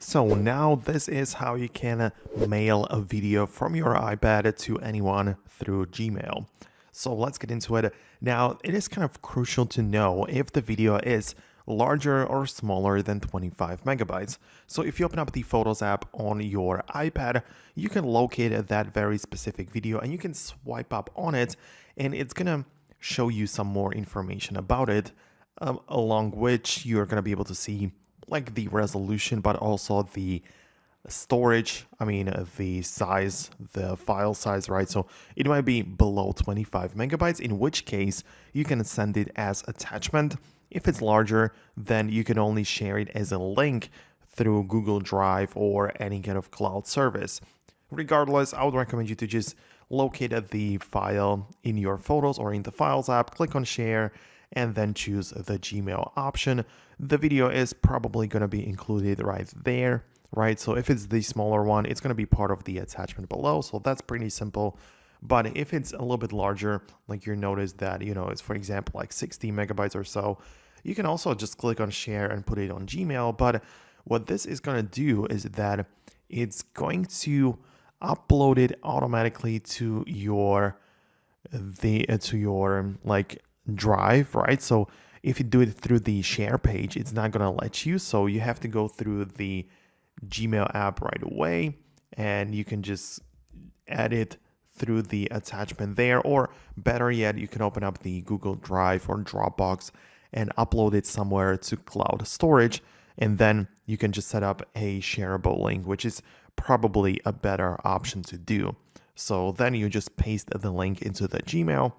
So now this is how you can mail a video from your iPad to anyone through Gmail. So let's get into it. Now, it is kind of crucial to know if the video is larger or smaller than 25 megabytes. So if you open up the Photos app on your iPad, you can locate that very specific video and you can swipe up on it and it's gonna show you some more information about it, along which you're gonna be able to see like the resolution, but also the storage, the size, the file size, right? So it might be below 25 megabytes, in which case you can send it as attachment. If it's larger, then you can only share it as a link through Google Drive or any kind of cloud service. Regardless, I would recommend you to just locate the file in your Photos or in the Files app, click on Share, and then choose the Gmail option. The video is probably going to be included right there, right? So if it's the smaller one, it's going to be part of the attachment below. So that's pretty simple. But if it's a little bit larger, like you notice that, it's for example, like 60 megabytes or so, you can also just click on Share and put it on Gmail. But what this is going to do is that it's going to upload it automatically to your like Drive, right? So if you do it through the Share page, it's not gonna let you. So you have to go through the Gmail app right away, and you can just add it through the attachment there, or better yet, you can open up the Google Drive or Dropbox and upload it somewhere to cloud storage, and then you can just set up a shareable link, which is probably a better option to do. So then you just paste the link into the Gmail.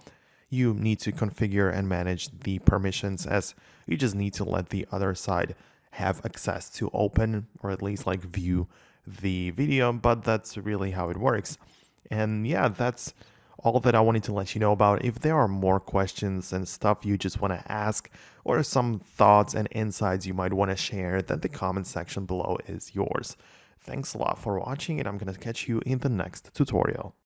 You need to configure and manage the permissions, as you just need to let the other side have access to open or at least like view the video, but that's really how it works. And yeah, that's all that I wanted to let you know about. If there are more questions and stuff you just want to ask, or some thoughts and insights you might want to share, then the comment section below is yours. Thanks a lot for watching, and I'm going to catch you in the next tutorial.